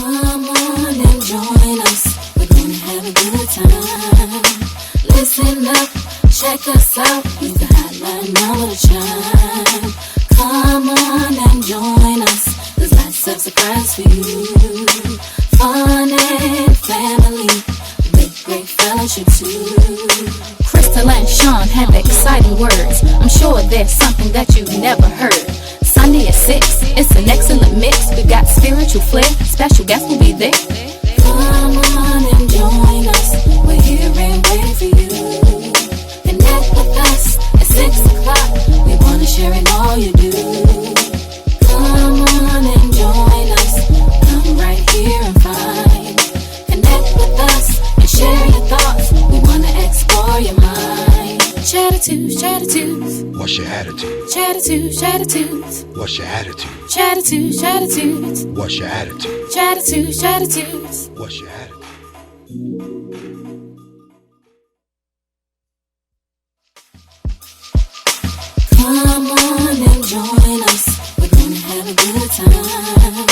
Come on and join us. We're gonna have a good time. Listen up, check us out. Use the hotline number to chime. Come on and join us. There's lots of surprise for you. Fun and family, with great fellowship too. Crystal and Sean have exciting words. I'm sure there's something that you've never heard. Sunday at 6, it's an excellent mix. We got spiritual flair, special guests will be there. Come on and join us. We're here and waiting for you. Connect with us at 6 o'clock. We wanna share in all you do. Come on and join us. Come right here and find. Connect with us and share your thoughts. We wanna explore your mind. Chattitudes, Chattitudes. What's your attitude? Chattitudes, Chattitudes. What's your attitude? Chattitudes, Chattitudes. What's your attitude? Chattitudes, Chattitudes. What's your attitude? Come on and join us. We're gonna have a good time.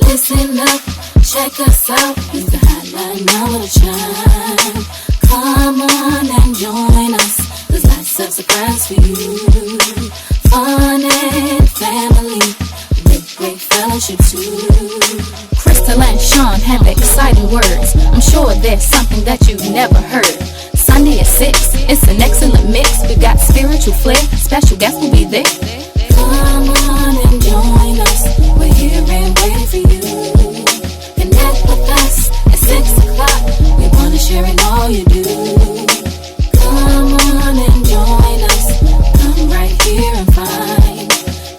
Listen up, check us out. Use the hotline number to chime. Come on and join us. There's lots of surprise for you. Fun and family, with great fellowship too. Crystal and Sean have exciting words. I'm sure there's something that you've never heard. Sunday at 6, it's an excellent mix. We got spiritual flair, special guests will be there. Come on and join us. We're here and waiting for you. Connect with us at 6 o'clock. We wanna share in all you do. Come on and join us. Come right here and find.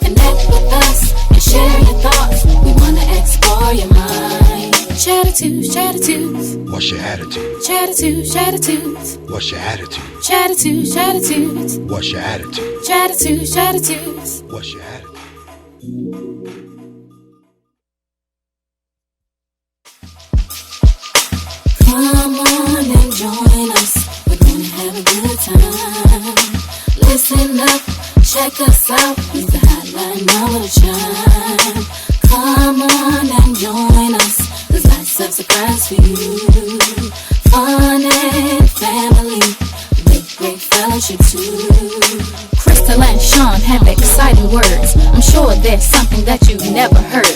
Connect with us and share your thoughts. We wanna explore your mind. Chattitudes, Chattitudes. What's your attitude? Chattitudes, Chattitudes. What's your attitude? Chattitudes, Chattitudes. What's your attitude? Chattitudes, Chattitudes. What's your attitude? Come on and join us. We're gonna have a good time. Listen up, check us out. Use the hotline number to chime. Come on and join us. There's lots of surprise for you. Fun and family, with great fellowship too. Crystal and Sean have exciting words. I'm sure there's something that you've never heard.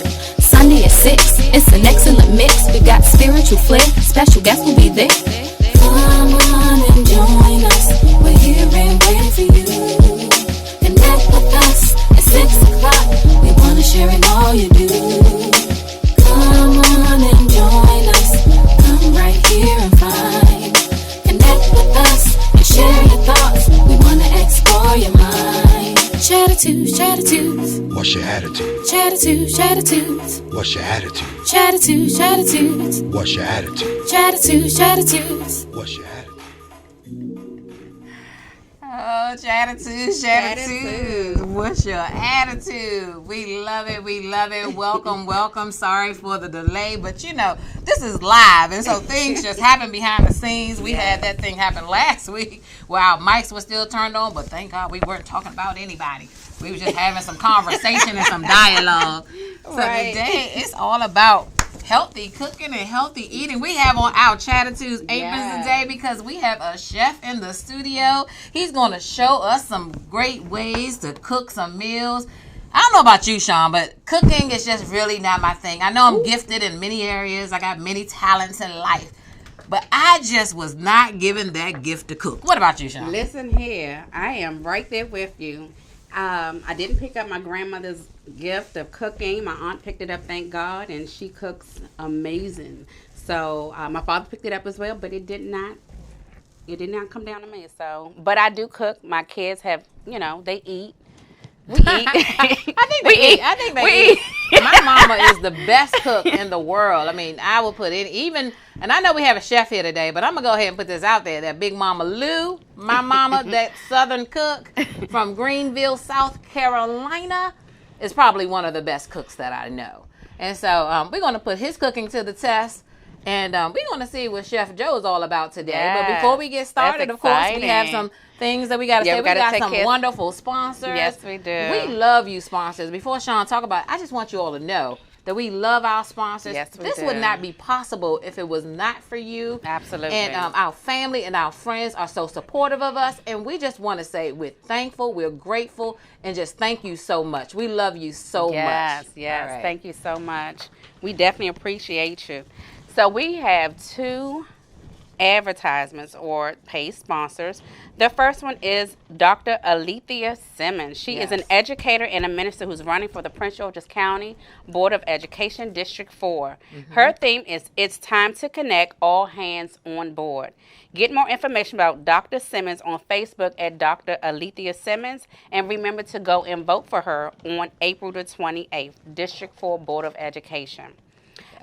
Sunday at 6, it's an excellent mix. We got spiritual flair, special guests will be there. Come on and join us. We're here and waiting for you. Connect with us at 6 o'clock. We wanna share in all you do. Come on and join us. Come right here and find. Connect with us and share your thoughts. We wanna explore your mind. Chattitudes, Chattitudes. What's your attitude? Chattitudes, Chattitudes. What's your attitude? Chattitudes, Chattitudes. What's your attitude? Chattitudes, Chattitudes. What's your attitude? Oh, Chattitudes, Chattitudes. What's your attitude? We love it. We love it. Welcome, welcome. Sorry for the delay, but you know, this is live, and so things just happen behind the scenes. We had that thing happen last week where our mics were still turned on, but thank God we weren't talking about anybody. We were just having some conversation and some dialogue. So today, it's all about healthy cooking and healthy eating. We have on our Chattitudes aprons today because we have a chef in the studio. He's going to show us some great ways to cook some meals. I don't know about you, Sean, but cooking is just really not my thing. I know I'm gifted in many areas. I got many talents in life. But I just was not given that gift to cook. What about you, Sean? Listen here. I am right there with you. I didn't pick up my grandmother's gift of cooking. My aunt picked it up, thank God, and she cooks amazing. So my father picked it up as well, but it did not come down to me. So, but I do cook. My kids have, they eat. We eat. I think they eat. My mama is the best cook in the world. I mean, I will put it even, and I know we have a chef here today, but I'm going to go ahead and put this out there. That Big Mama Lou, my mama, that Southern cook from Greenville, South Carolina, is probably one of the best cooks that I know. And so we're going to put his cooking to the test. And we're going to see what Chef Joe's all about today. Yes, but before we get started, of course, we have some things that we got to say. We got some wonderful sponsors. Yes, we do. We love you, sponsors. Before Sean talk about it, I just want you all to know that we love our sponsors. Yes, we this do. would not be possible if it was not for you. Absolutely. And our family and our friends are so supportive of us. And we just want to say we're thankful, we're grateful, and just thank you so much. We love you so much. Yes. All right. Thank you so much. We definitely appreciate you. So we have 2 advertisements or paid sponsors. The first one is Dr. Alethea Simmons. She is an educator and a minister who's running for the Prince George's County Board of Education District 4. Her theme is It's Time to Connect, All Hands on Board. Get more information about Dr. Simmons on Facebook at Dr. Alethea Simmons, and remember to go and vote for her on April the 28th, District 4 Board of Education.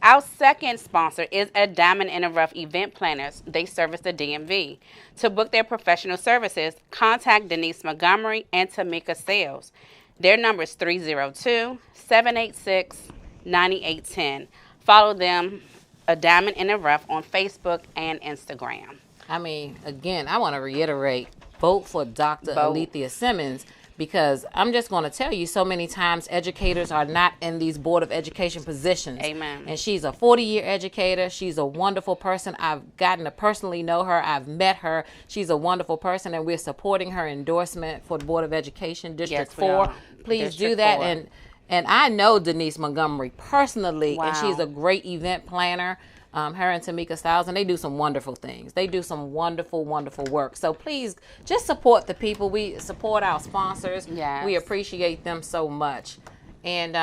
Our second sponsor is a Diamond in the Rough event planners. They service the DMV. To book their professional services, contact Denise Montgomery and Tamika Sales. Their number is 302-786-9810. Follow them, a Diamond in the Rough, on Facebook and Instagram. I mean, again, I want to reiterate, vote for Dr. Alethea Simmons, because I'm just going to tell you, so many times educators are not in these Board of Education positions. Amen. And she's a 40-year educator. She's a wonderful person. I've gotten to personally know her. I've met her. She's a wonderful person, and we're supporting her endorsement for the Board of Education District 4. Please do that. 4. And I know Denise Montgomery personally, Wow. and she's a great event planner. Her and Tamika Styles, and they do some wonderful things. They do some wonderful, wonderful work. So please just support the people. We support our sponsors. Yes. We appreciate them so much. And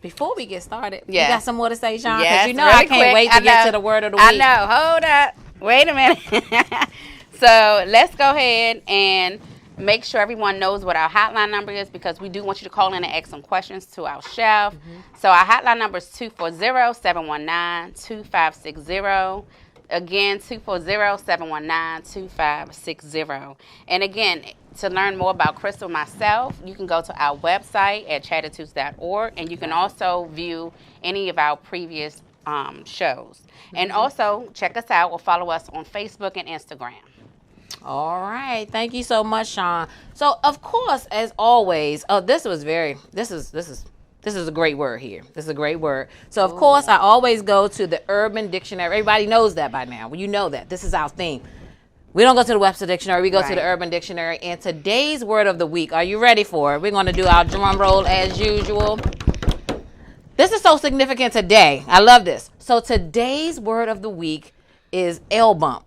before we get started, you got some more to say, Sean? Because you know really I can't quick. wait to get to the word of the week. I know. Hold up. Wait a minute. So let's go ahead and make sure everyone knows what our hotline number is, because we do want you to call in and ask some questions to our chef. So our hotline number is 240-719-2560. Again, 240-719-2560. And again, to learn more about Crystal and myself, you can go to our website at chattitudes.org, and you can also view any of our previous shows. And also check us out or follow us on Facebook and Instagram. All right. Thank you so much, Sean. So, of course, as always, this is a great word here. This is a great word. So, of course, I always go to the Urban Dictionary. Everybody knows that by now. Well, you know that. This is our theme. We don't go to the Webster Dictionary. We go to the Urban Dictionary. And today's word of the week, are you ready for it? We're going to do our drum roll as usual. This is so significant today. I love this. So, today's word of the week is L bump.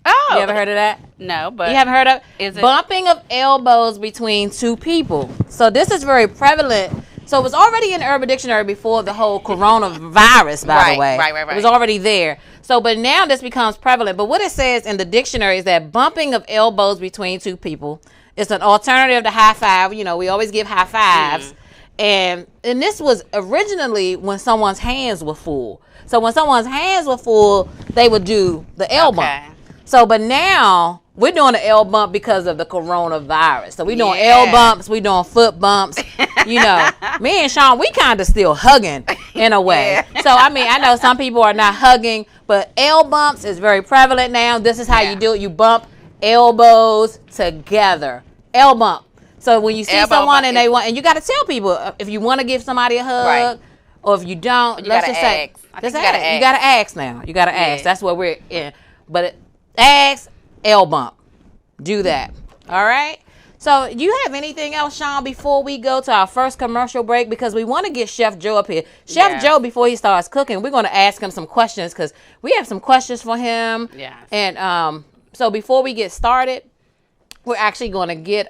Oh. You ever heard of that? No, but... You haven't heard of Is it? Bumping of elbows between two people. So this is very prevalent. So it was already in the Urban Dictionary before the whole coronavirus, by the way. Right. It was already there. So, but now this becomes prevalent. But what it says in the dictionary is that bumping of elbows between two people is an alternative to high five. You know, we always give high fives. And this was originally when someone's hands were full. So when someone's hands were full, they would do the L bump. So, but now we're doing the L bump because of the coronavirus. So we're doing L bumps, we're doing foot bumps. You know, me and Sean, we kind of still hugging in a way. So, I mean, I know some people are not hugging, but L bumps is very prevalent now. This is how you do it. You bump elbows together. L bump. So when you see someone and and you got to tell people if you want to give somebody a hug or if you don't, let's just say, you got to ask now. You got to ask. That's what we're in. But ask, L bump. Do that. All right? So, do you have anything else, Sean, before we go to our first commercial break? Because we want to get Chef Joe up here. Chef Joe, before he starts cooking, we're going to ask him some questions because we have some questions for him. Yes. And so, before we get started, we're actually going to get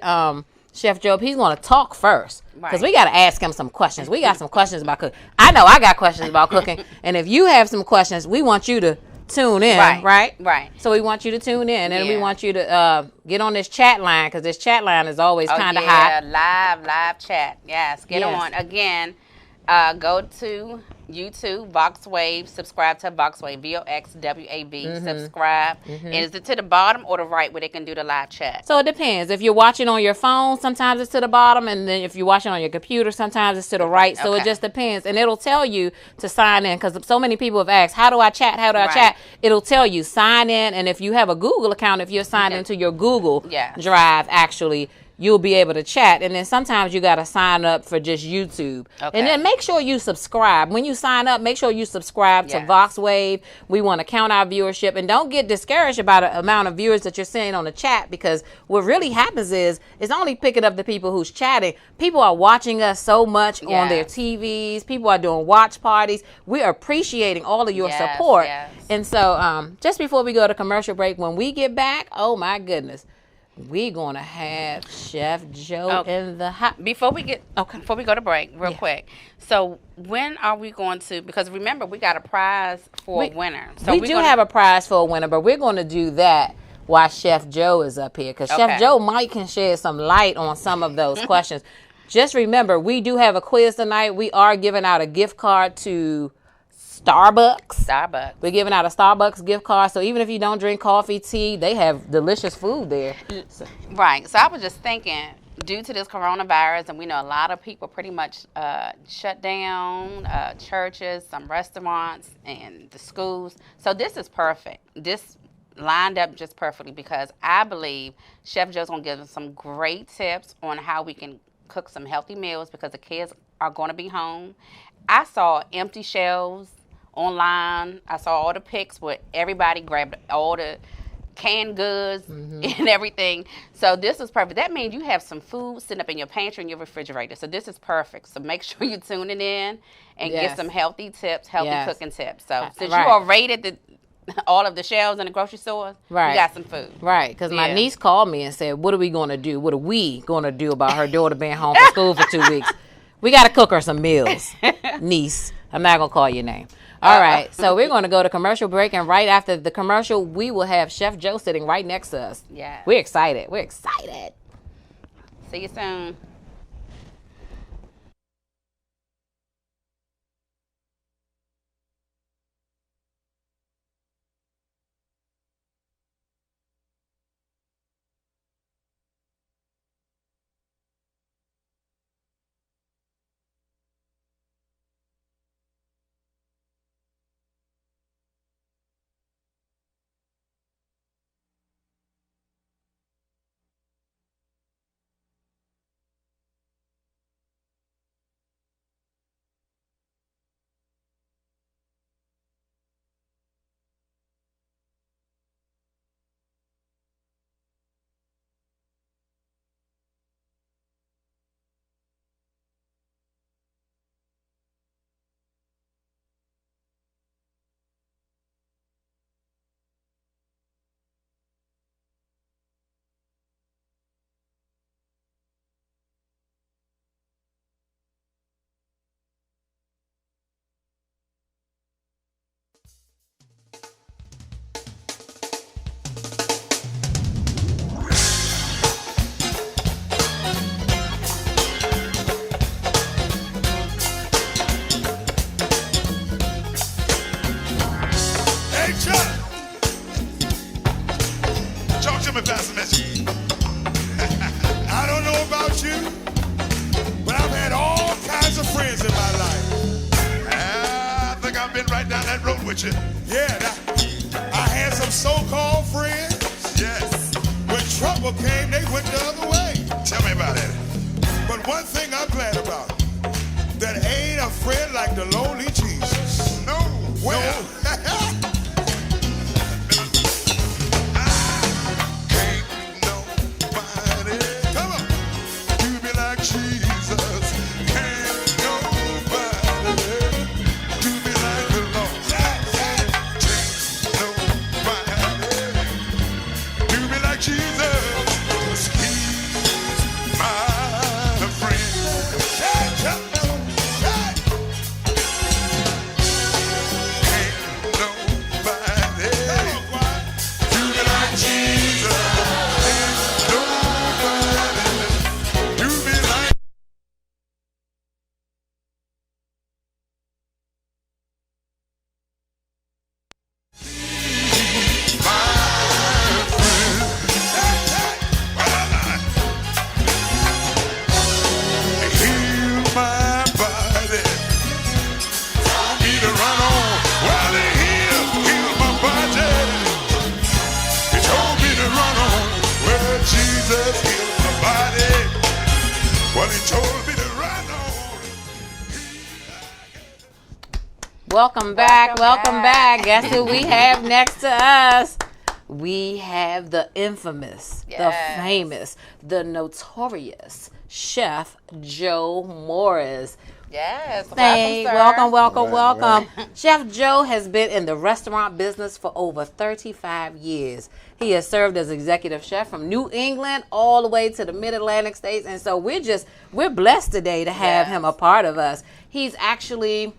Chef Joe. He's going to talk first because we got to ask him some questions. We got some questions about cooking. I know I got questions about cooking. And if you have some questions, we want you to tune in, right? So we want you to tune in, and we want you to get on this chat line because this chat line is always kind of hot. Live chat. Yes, get on. Again, go to YouTube, VoxWave, subscribe to VoxWave, VOXWAB, subscribe. And is it to the bottom or the right where they can do the live chat? So it depends. If you're watching on your phone, sometimes it's to the bottom, and then if you're watching on your computer, sometimes it's to the right. So it just depends. And it'll tell you to sign in because so many people have asked, how do I chat? How do I chat? It'll tell you, sign in. And if you have a Google account, if you're signed into your Google Drive, actually, you'll be able to chat. And then sometimes you got to sign up for just YouTube. Okay. And then make sure you subscribe. When you sign up, make sure you subscribe to Yes. VoxWave. We want to count our viewership. And don't get discouraged about the amount of viewers that you're seeing on the chat, because what really happens is it's only picking up the people who's chatting. People are watching us so much on their Yes. TVs. People are doing watch parties. We are appreciating all of your Yes, support. yes. And so just before we go to commercial break, when we get back, oh my goodness, we're going to have Chef Joe in the hot. Before we go to break, real quick. So when are we going to? Because remember, we got a prize for a winner. So we do have a prize for a winner, but we're going to do that while Chef Joe is up here, because Chef Joe might can shed some light on some of those questions. Just remember, we do have a quiz tonight. We are giving out a gift card to Starbucks. We're giving out a Starbucks gift card. So even if you don't drink coffee, tea, they have delicious food there. Right. So I was just thinking, due to this coronavirus, and we know a lot of people pretty much shut down, churches, some restaurants, and the schools. So this is perfect. This lined up just perfectly, because I believe Chef Joe's going to give us some great tips on how we can cook some healthy meals, because the kids are going to be home. I saw empty shelves online. I saw all the pics where everybody grabbed all the canned goods and everything. So this is perfect. That means you have some food sitting up in your pantry and your refrigerator. So this is perfect. So make sure you're tuning in and get some healthy tips, cooking tips. So since you all rated all of the shelves in the grocery stores, you got some food. Right, because my niece called me and said, what are we going to do? What are we going to do about her daughter being home from school for 2 weeks? We got to cook her some meals, niece. I'm not going to call your name. All right, so we're going to go to commercial break, and right after the commercial, we will have Chef Joe sitting right next to us. Yeah. We're excited. We're excited. See you soon. Talk to me, Pastor Mitchell. I don't know about you, but I've had all kinds of friends in my life. I think I've been right down that road with you. Yeah, I had some so-called friends. Yes. When trouble came, they went the other way. Tell me about it. But one thing I'm glad about, that ain't a friend like the lonely Jesus. No. Well. No. Welcome back. Guess who we have next to us? We have the infamous, the famous, the notorious Chef Joe Morris. Yes. Welcome. Chef Joe has been in the restaurant business for over 35 years. He has served as executive chef from New England all the way to the Mid-Atlantic states. And so we're blessed today to have him a part of us. He's actually,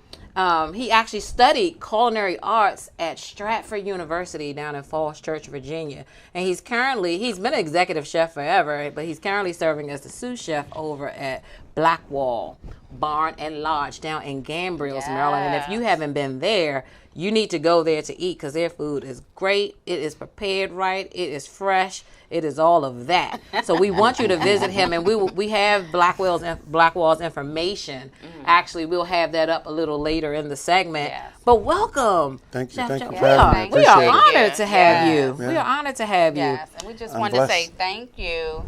he actually studied culinary arts at Stratford University down in Falls Church, Virginia. And he's been an executive chef forever, but he's currently serving as the sous chef over at Blackwall Barn and Lodge down in Gambriels, Maryland. And if you haven't been there, you need to go there to eat because their food is great. It is prepared right. It is fresh. It is all of that. So we want you to visit him, and we have Blackwall's information. Actually, we'll have that up a little later in the segment. But welcome. Thank you. Chef Thank you Joe. for having me. We are Appreciate it. honored to have you. Yeah. We are honored to have you. Yes, and we just I'm wanted blessed. to say thank you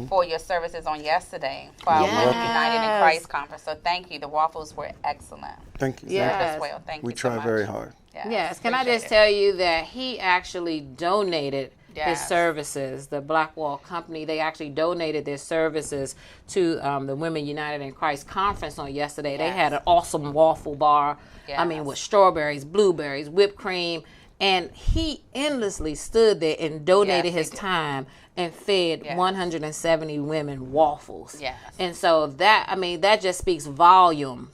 for your services on yesterday for our Women United in Christ conference. So thank you. The waffles were excellent. Thank you. Yes. As well. Thank We you so try much. very hard. Yes. Can I appreciate just it. tell you that he actually donated his Yes. services, the Blackwall Company, they actually donated their services to the Women United in Christ conference on yesterday. They had an awesome waffle bar. I mean, with strawberries, blueberries, whipped cream. And he endlessly stood there and donated his time and fed 170 women waffles. Yes. And so that just speaks volume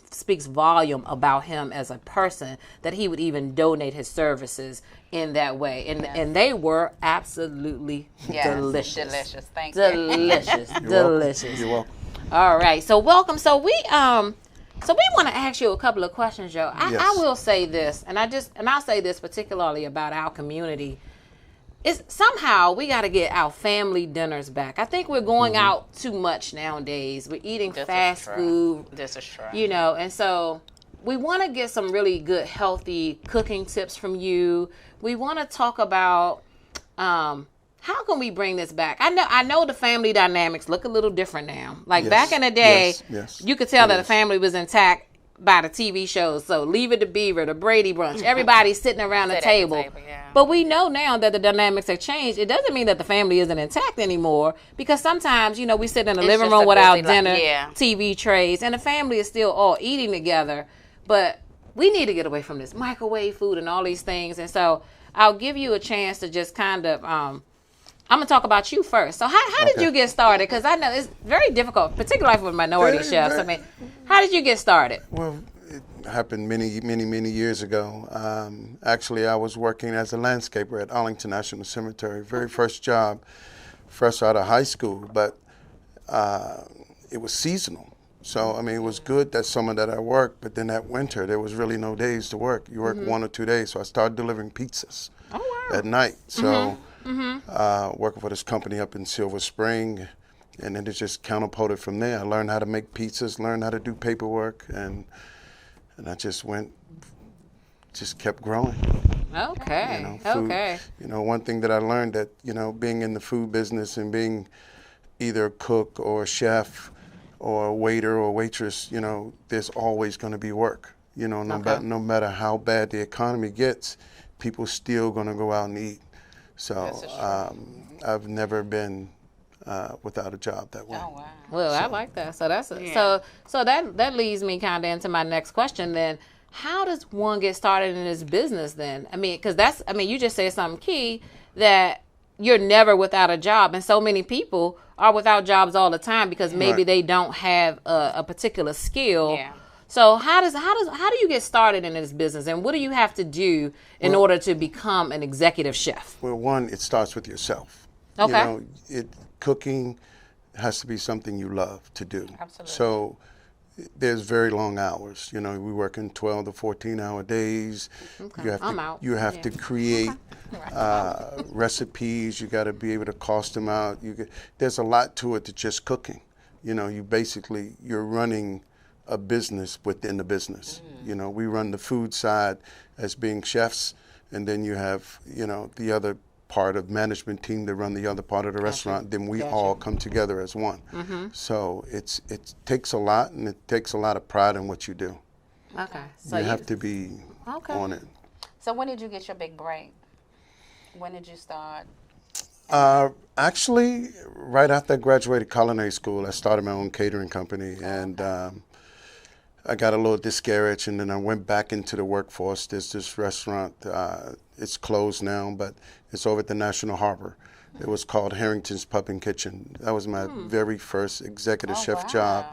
about him as a person, that he would even donate his services in that way. And they were absolutely delicious. Delicious. Thank Delicious. Delicious. You're welcome. All right. So welcome. So we want to ask you a couple of questions, Joe. I will say this, and I'll say this particularly about our community. Is somehow we got to get our family dinners back. I think we're going out too much nowadays. We're eating fast food. This is true. You know, and so we want to get some really good, healthy cooking tips from you. We want to talk about how can we bring this back? I know the family dynamics look a little different now. Like back in the day, you could tell that the family was intact by the TV shows. So Leave It to Beaver, the Brady Brunch, everybody's sitting around the table. But we know now that the dynamics have changed. It doesn't mean that the family isn't intact anymore, because sometimes, we sit in the living room with our dinner, TV trays, and the family is still all eating together. But we need to get away from this microwave food and all these things. And so I'll give you a chance to just kind of, I'm going to talk about you first. So how did you get started? Because I know it's very difficult, particularly for minority chefs. I mean, how did you get started? Well, it happened many years ago. Actually, I was working as a landscaper at Arlington National Cemetery. Very first job, fresh out of high school, but it was seasonal. So, I mean, it was good that summer that I worked, but then that winter, there was really no days to work. You work 1 or 2 days. So I started delivering pizzas at night. So working for this company up in Silver Spring, and then it just counterpolted from there. I learned how to make pizzas, learned how to do paperwork, and I just kept growing. Okay. Food, one thing that I learned that, being in the food business and being either a cook or a chef or a waiter or waitress, there's always going to be work. No matter how bad the economy gets, people still going to go out and eat. So I've never been without a job that way. Oh, wow. Well, I like that. So that's so that leads me kind of into my next question then. How does one get started in this business then? I mean, because you just said something key, that you're never without a job, and so many people are without jobs all the time because maybe they don't have a particular skill. Yeah. So how do you get started in this business, and what do you have to do in order to become an executive chef? Well, one, it starts with yourself. Okay. Cooking has to be something you love to do. Absolutely. So there's very long hours. We work in 12 to 14-hour days. Okay. You have to create recipes. You got to be able to cost them out. There's a lot to it to just cooking. You're running a business within the business. We run the food side as being chefs, and then you have, the other part of management team that run the other part of the restaurant. Then we all come together as one. So it takes a lot, and it takes a lot of pride in what you do. Okay. So you have to be on it. So when did you get your big break? When did you start? Actually, right after I graduated culinary school, I started my own catering company, and I got a little discouraged, and then I went back into the workforce. There's this restaurant, it's closed now, but it's over at the National Harbor. It was called Harrington's Pub and Kitchen. That was my very first executive chef job.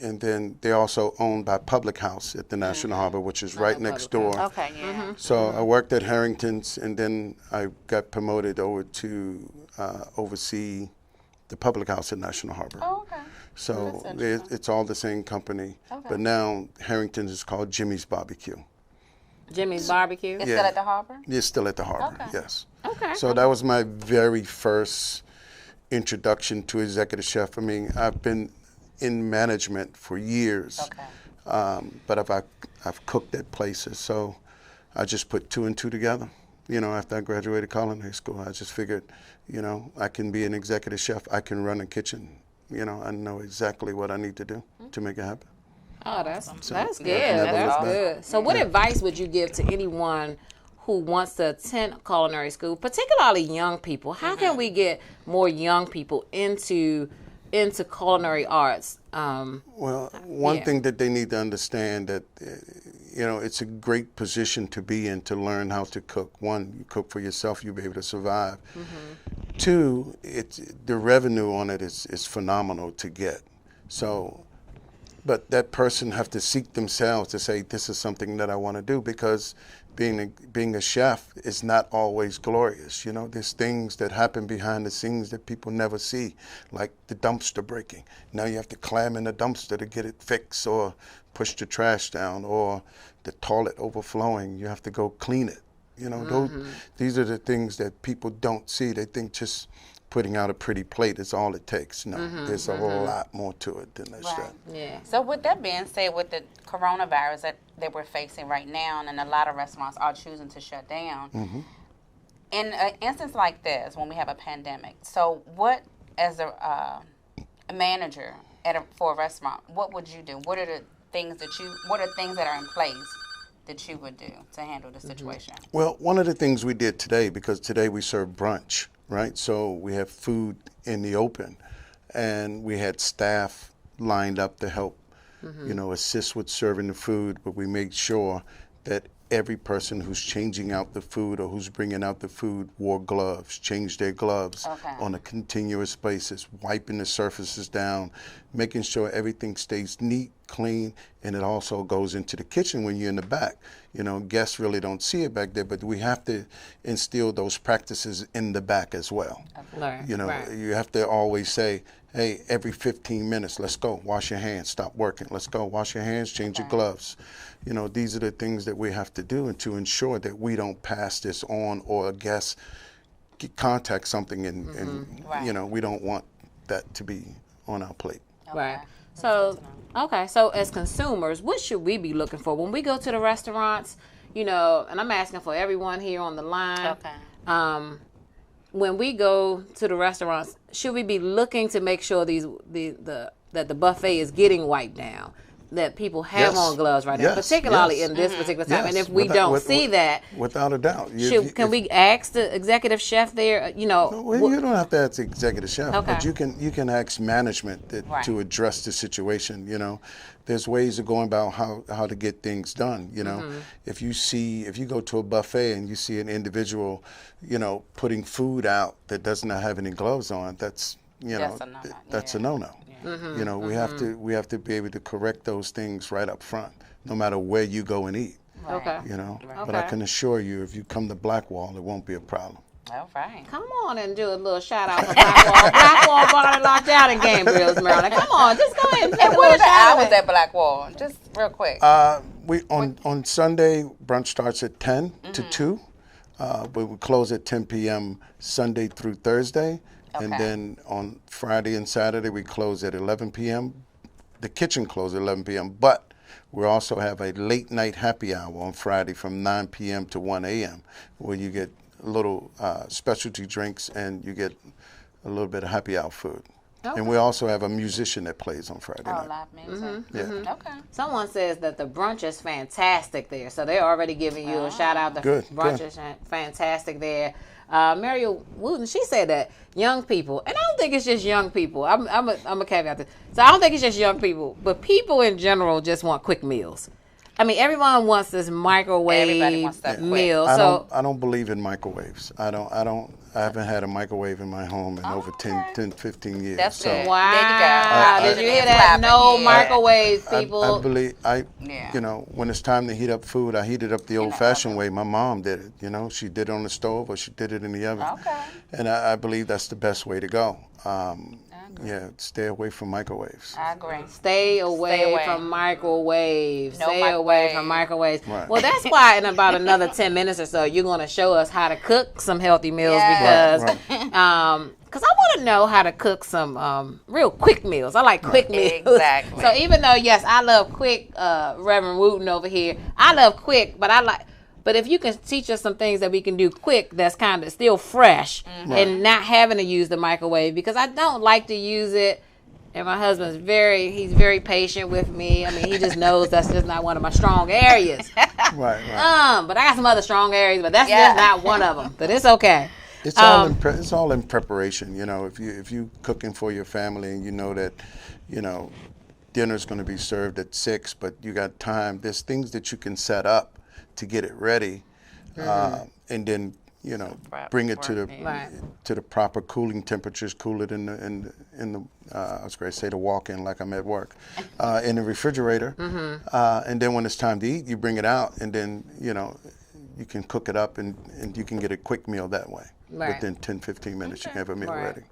And then they're also owned by Public House at the National Harbor, which is right next door. Okay, yeah. So I worked at Harrington's, and then I got promoted over to oversee the Public House at National Harbor. Oh, okay. So That's interesting. it's all the same company. Okay. But now Harrington's is called Jimmy's Barbecue. Jimmy's Barbecue. It's still at the Harbor? It's still at the Harbor, Okay. yes. Okay. So that was my very first introduction to executive chef. I mean, I've been in management for years, Okay. but I've cooked at places. So I just put two and two together. You know, after I graduated culinary school, I just figured, you know, I can be an executive chef. I can run a kitchen. You know, I know exactly what I need to do to make it happen. Oh, that's good. never That's looked back. good. So, what advice would you give to anyone who wants to attend culinary school, particularly young people? How can we get more young people into culinary arts? Well, one thing that they need to understand that, you know, it's a great position to be in to learn how to cook. One, you cook for yourself, you'll be able to survive. Two, the revenue on it is phenomenal to get. So, but that person have to seek themselves to say, this is something that I want to do, because being a chef is not always glorious. You know, there's things that happen behind the scenes that people never see, like the dumpster breaking. Now you have to climb in the dumpster to get it fixed, or push the trash down, or the toilet overflowing. You have to go clean it. You know, these are the things that people don't see. They think just putting out a pretty plate is all it takes. No, there's a whole lot more to it than that. Right. Yeah. So with that being said, with the coronavirus that we're facing right now, and a lot of restaurants are choosing to shut down, in an instance like this, when we have a pandemic, so what, as a manager for a restaurant, what would you do? What are things that are in place that you would do to handle the situation? Well, one of the things we did today, because today we serve brunch, right? So we have food in the open, and we had staff lined up to help, you know, assist with serving the food, but we made sure that every person who's changing out the food or who's bringing out the food wore gloves, changed their gloves on a continuous basis, wiping the surfaces down, making sure everything stays neat, clean, and it also goes into the kitchen when you're in the back. You know, guests really don't see it back there, but we have to instill those practices in the back as well. You know, you have to always say, hey, every 15 minutes, let's go, wash your hands, stop working, let's go, wash your hands, change your gloves. You know, these are the things that we have to do, and to ensure that we don't pass this on, or a guest contact something and you know, we don't want that to be on our plate. Right. So, okay. So as consumers, what should we be looking for when we go to the restaurants? You know, and I'm asking for everyone here on the line. Okay. When we go to the restaurants, should we be looking to make sure that the buffet is getting wiped down, that people have on gloves right now, particularly in this particular time? And if we don't see that, without a doubt, can we ask the executive chef there? You know, well, you don't have to ask the executive chef, Okay. but you can ask management to address the situation. You know, there's ways of going about how to get things done. You know, if you go to a buffet and you see an individual, you know, putting food out that does not have any gloves on, that's a no-no. You know, we have to be able to correct those things right up front, no matter where you go and eat. Okay. You know, but I can assure you, if you come to Blackwall, it won't be a problem. All right. Come on and do a little shout out for Blackwall. Blackwall Bar locked out in Gabriel's, Maryland. Come on, just go ahead and And what are the hours at Blackwall? Just real quick. We on Sunday, brunch starts at 10 to 2. But we close at 10 p.m. Sunday through Thursday. And then on Friday and Saturday, we close at 11 p.m. The kitchen closes at 11 p.m., but we also have a late night happy hour on Friday from 9 p.m. to 1 a.m., where you get little specialty drinks and you get a little bit of happy hour food. And we also have a musician that plays on Friday night. Live music. Yeah. Okay. Someone says that the brunch is fantastic there, so they're already giving you a shout out. The brunch is fantastic there. Mariel Wooten, she said that young people, and I don't think it's just young people. I'm a caveat this. So I don't think it's just young people, but people in general just want quick meals. I mean, everyone wants this microwave Everybody wants that meal. I don't believe in microwaves. I haven't had a microwave in my home in over 10, 15 years. That's so good. Wow. There you go. Did you hear that? No microwaves, people. I believe you know, when it's time to heat up food, I heat it up the old-fashioned way. My mom did it. You know, she did it on the stove or she did it in the oven. Okay. And I believe that's the best way to go. Yeah, stay away from microwaves. I agree. Stay away from microwaves. No Stay away from microwaves. Right. Well, that's why in about another 10 minutes or so, you're going to show us how to cook some healthy meals because I want to know how to cook some real quick meals. I like quick meals. Exactly. So even though, yes, I love quick, Reverend Wooten over here, I love quick, but if you can teach us some things that we can do quick that's kind of still fresh and not having to use the microwave, because I don't like to use it, and my husband's he's very patient with me. I mean, he just knows that's just not one of my strong areas. Right. But I got some other strong areas, but that's just not one of them. But it's okay. It's all in preparation. You know, if you cooking for your family and you know that, you know, dinner's going to be served at 6, but you got time. There's things that you can set up to get it ready, and then you know bring it to the proper cooling temperatures. Cool it in the I was going to say the walk-in like I'm at work, in the refrigerator, and then when it's time to eat, you bring it out, and then you know you can cook it up, and you can get a quick meal that way. Within 10-15 minutes, you can have a meal ready.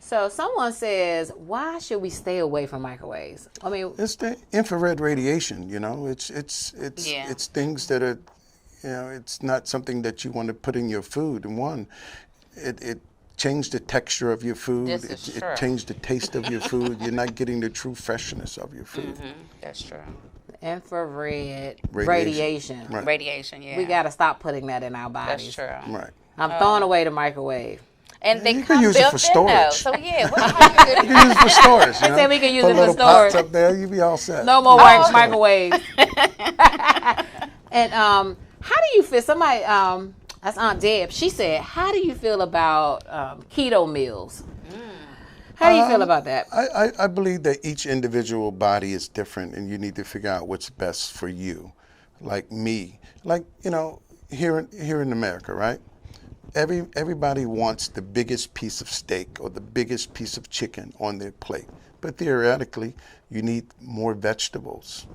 So someone says, why should we stay away from microwaves? I mean, it's the infrared radiation. You know, it's things that are, you know, it's not something that you want to put in your food. And one, it changed the texture of your food. It changed the taste of your food. You're not getting the true freshness of your food. That's true. Infrared radiation. Right. Radiation, yeah. We got to stop putting that in our bodies. That's true. Right. I'm throwing away the microwave. And they you come can use it built for in storage. though. So yeah, what You can use it for storage. You know? said we can use Put it for little storage. pots up there, you be all set. No more microwaves. And how do you feel? Somebody, that's Aunt Deb. She said, "How do you feel about keto meals? How do you feel about that?" I believe that each individual body is different, and you need to figure out what's best for you. Like me, like you know, here in America, right? Everybody wants the biggest piece of steak or the biggest piece of chicken on their plate. But theoretically, you need more vegetables,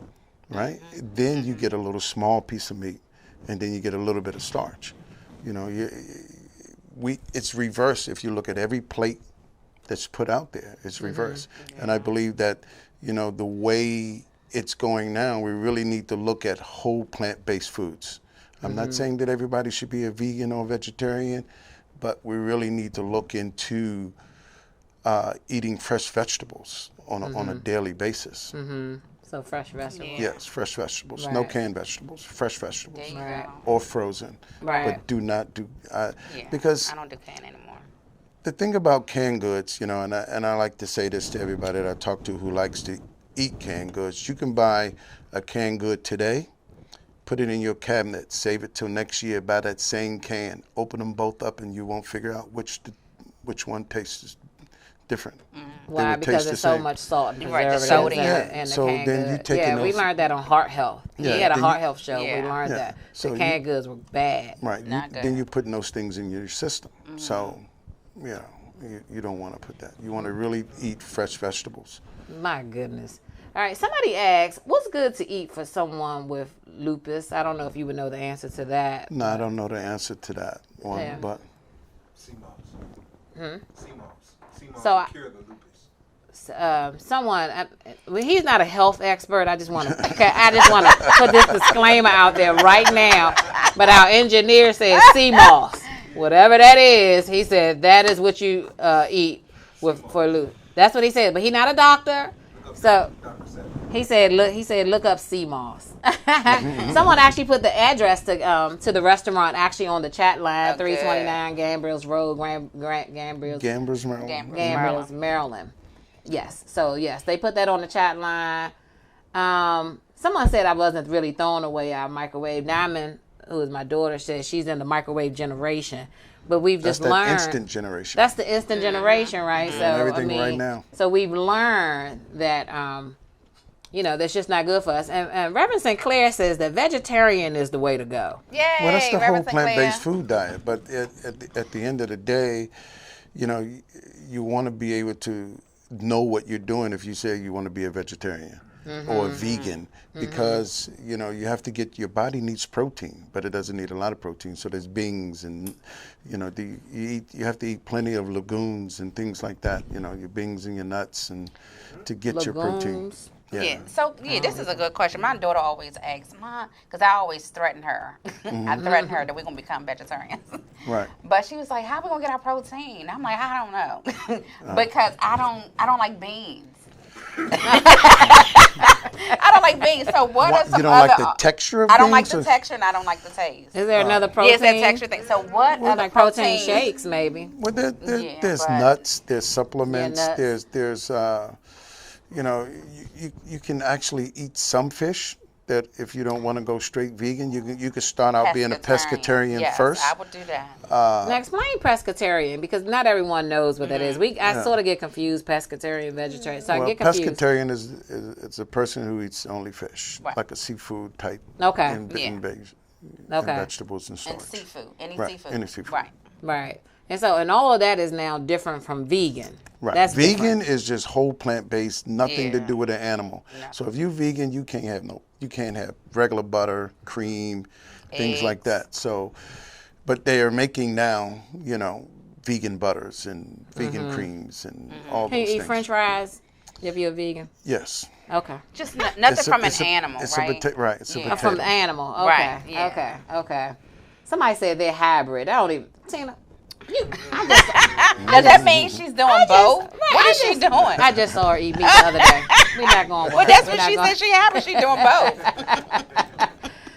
right? Then you get a little small piece of meat, and then you get a little bit of starch. You know, it's reverse. If you look at every plate that's put out there, it's reverse. And I believe that, you know, the way it's going now, we really need to look at whole plant-based foods. I'm not saying that everybody should be a vegan or vegetarian, but we really need to look into eating fresh vegetables on a daily basis. So fresh vegetables. Yes, fresh vegetables. Right. No canned vegetables. Fresh vegetables. Right. Or frozen. Right. But do not do because I don't do canned anymore. the thing about canned goods, you know, and I like to say this to everybody that I talk to who likes to eat canned goods. You can buy a canned good today, put it in your cabinet, save it till next year, buy that same can, open them both up, and you won't figure out which one tastes different. Why? Because there's so much salt and Right, the preservatives sodium. in the So canned then you goods. taking we those- learned that on Heart Health. Yeah, We had a then Heart you- Health show. Yeah. We learned Yeah. that So the you- canned goods were bad. Right. Not good. Then you're putting those things in your system. So, you know, you don't want to put that. You want to really eat fresh vegetables. My goodness. All right, somebody asked, what's good to eat for someone with lupus? I don't know if you would know the answer to that. No, I don't know the answer to that one, Yeah. but Sea moss. Sea moss. Sea moss So will I- cure the lupus. Well, he's not a health expert. I just want to put this disclaimer out there right now. But our engineer said sea moss, whatever that is. He said that is what you eat for lupus. That's what he said. But he's not a doctor, so he said look up sea moss. Someone actually put the address to the restaurant actually on the chat line, 329 Gambrels Road, Gambrels, Gambler's Maryland. Gambrels, Maryland. Yes. So yes, they put that on the chat line. Someone said I wasn't really throwing away our microwave. Diamond, who is my daughter, says she's in the microwave generation. But we've That's just that learned. instant generation. That's the instant generation, right? So everything right now. So we've learned that that's just not good for us. And Reverend St. Clair says that vegetarian is the way to go. Yay, Well, that's the Reverend whole Sinclair. plant-based food diet. But at the end of the day, you want to be able to know what you're doing if you say you want to be a vegetarian or a vegan, because you have to your body needs protein, but it doesn't need a lot of protein. So there's beans, and you have to eat plenty of legumes and things like that. Your beans and your nuts, and to get your protein. Yeah. So this is a good question. My daughter always asks, "Mom," because I always threaten her. I threaten her that we're gonna become vegetarians. Right. But she was like, "How are we gonna get our protein?" I'm like, "I don't know," because I don't like beans. I don't like beans. So what are some you don't other? like the texture of I don't beans, like the texture, and I don't like the taste. Is there another protein? Yes, that texture thing. So what other like protein shakes, maybe? Well, there's but- nuts, there's supplements, Yeah, nuts. there's you can actually eat some fish. That if you don't want to go straight vegan, you could start out being a pescatarian yes, first. I would do that. Now explain pescatarian, because not everyone knows what that is. I sort of get confused, pescatarian, vegetarian. So I get confused. Pescatarian is a person who eats only fish, Right. like a seafood type. Okay. And Okay. vegetables and starch. And seafood, any Right, seafood. any seafood. Right. Right. And all of that is now different from vegan. Right. That's vegan different. is just whole plant based, nothing to Yeah. do with an animal. No. So if you're vegan, you can't have regular butter, cream, things like that. So, but they are making now, vegan butters and vegan creams and all Can you those eat things. French fries if you're a vegan? Yes. Okay. Just nothing from an It's a- animal, it's right? right. It's a Yeah. potato. From the animal. Okay. Right, yeah. Okay. Somebody said they're hybrid. I don't even. Tina, Does that mean she's doing both? What is she doing? I just saw her eat meat the other day. We're not going with Well, her. that's We're what she not said she had, but she doing both.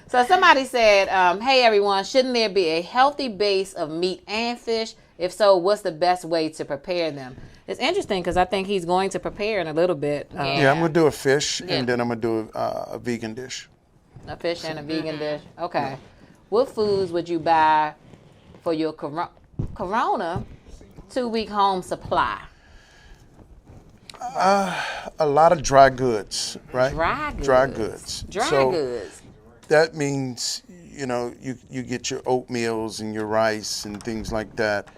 So somebody said, hey, everyone, shouldn't there be a healthy base of meat and fish? If so, what's the best way to prepare them? It's interesting because I think he's going to prepare in a little bit. Yeah, I'm going to do a fish, and then I'm going to do a vegan dish. A fish and a vegan dish. Okay. What foods would you buy for your Corona 2-week home supply? A lot of dry goods, right? Dry goods. Dry goods. Dry So goods. that means, you get your oatmeals and your rice and things like that,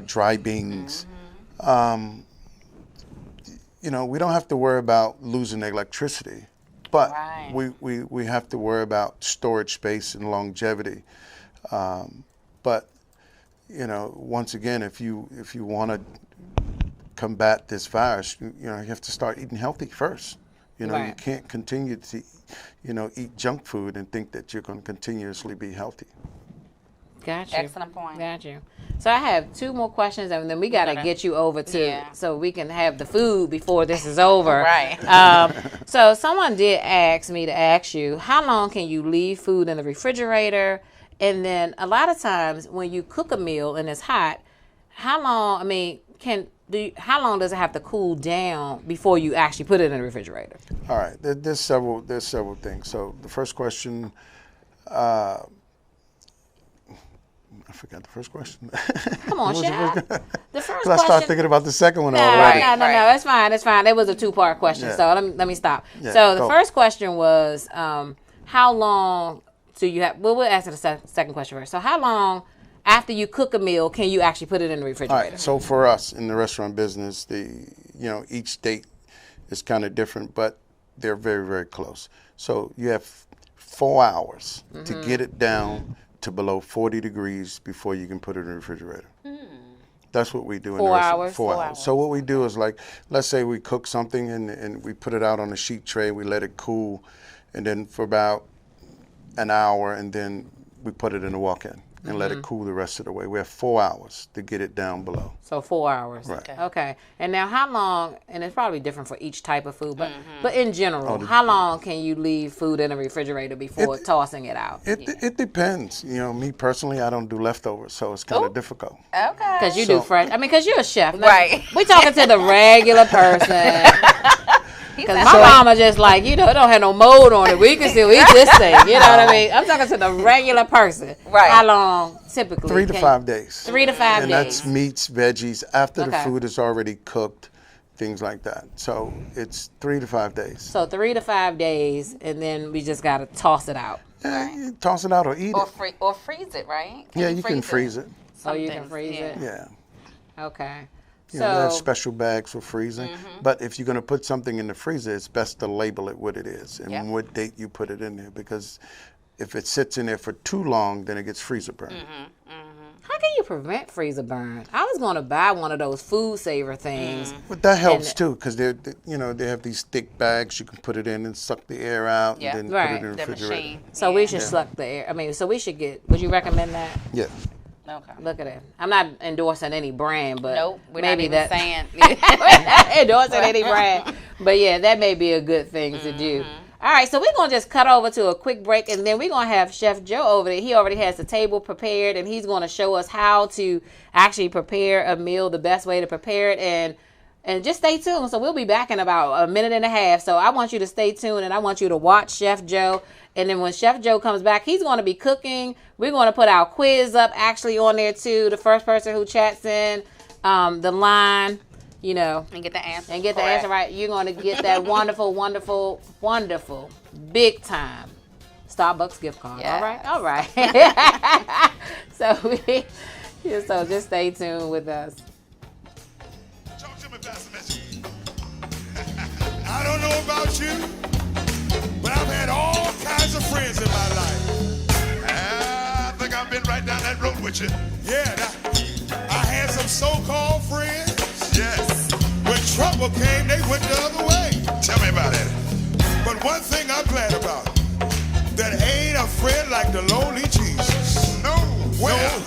dry beans. We don't have to worry about losing electricity, but Right. we have to worry about storage space and longevity. But once again, if you want to combat this virus, you have to start eating healthy first. You Right. can't continue to eat junk food and think that you're going to continuously be healthy. Got you. Excellent point. Got you. So I have 2 more questions, and then we got to get you over to so we can have the food before this is over. Right. So someone did ask me to ask you, how long can you leave food in the refrigerator? And then a lot of times when you cook a meal and it's hot, how long? How long does it have to cool down before you actually put it in the refrigerator? All right, there's several things. So the first question, I forgot the first question. Come on, Chef. The first Because I question. started thinking about the second one No, already. no, it's fine. It's fine. It was a 2-part question, Yeah. so let me stop. Yeah, So the go. first question was, how long do you have? Well, we'll answer the second question first. So how long after you cook a meal can you actually put it in the All refrigerator? right, so for us in the restaurant business, each date is kind of different, but they're very, very close. So you have 4 hours to get it down to below 40 degrees before you can put it in the refrigerator. That's what we do in the 4 restaurant. hours? 4 hours. So what we do is, like, let's say we cook something and we put it out on a sheet tray, we let it cool, and then for about an hour, and then we put it in the walk-in. and let it cool the rest of the way. We have 4 hours to get it down below. So 4 hours. Right. Okay. And now how long, and it's probably different for each type of food, but in general, how long can you leave food in the refrigerator before tossing it out? It depends. You know, me personally, I don't do leftovers, so it's kind of difficult. Okay. Because you do fresh. I mean, because you're a chef. Right. We talking to the regular person. Because my mama just like, it don't have no mold on it. We can still eat this thing. You know what I mean? I'm talking to the regular person. Right. How long typically? 3 to 5 days. 3 to 5 and days. that's meats, veggies, after the Okay. food is already cooked, things like that. So it's 3 to 5 days. So 3 to 5 days, and then we just got to toss it out. You toss it out or eat it. Or freeze it, right? Yeah, you can freeze it. So you can freeze it? Yeah. Okay. You know, they have special bags for freezing. But if you're going to put something in the freezer, it's best to label it what it is and what date you put it in there. Because if it sits in there for too long, then it gets freezer burned. How can you prevent freezer burn? I was going to buy one of those food saver things. But that helps too, because they have these thick bags you can put it in and suck the air out and then put it in the refrigerator. Machine. So we should suck the air. I mean, so we should would you recommend that? Yeah. Okay. Look at it. I'm not endorsing any brand, but Nope, we're maybe not even that, saying. endorsing any brand. But yeah, that may be a good thing to do. All right, so we're going to just cut over to a quick break, and then we're going to have Chef Joe over there. He already has the table prepared, and he's going to show us how to actually prepare a meal, the best way to prepare it, and just stay tuned. So we'll be back in about a minute and a half. So I want you to stay tuned, and I want you to watch Chef Joe. And then when Chef Joe comes back, he's going to be cooking. We're going to put our quiz up actually on there too. The first person who chats in the line, And get the answer. and get the answer right, you're going to get that wonderful, wonderful, wonderful, big time Starbucks gift card. Yes. All right. So just stay tuned with us. Talk to me, Pastor Mitchell. I don't know about you, but I've had all kinds of friends in my life. I think I've been right down that road with you. Yeah, I had some so-called friends. Yes. When trouble came, they went the other way. Tell me about it. But one thing I'm glad about, that ain't a friend like the lonely Jesus. No. Well,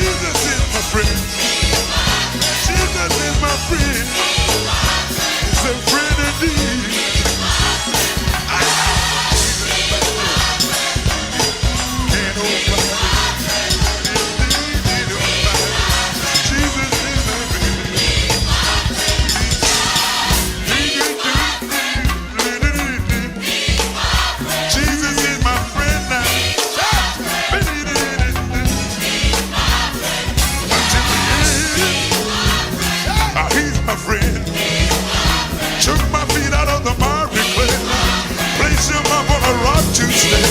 Jesus is my friend. Jesus is my friend. He's a friend indeed. Can't nobody, indeed, nobody. Jesus is my friend. Jesus is my friend now. He's my friend. Took my feet out of the miry clay. Placed him up on a rock to stay.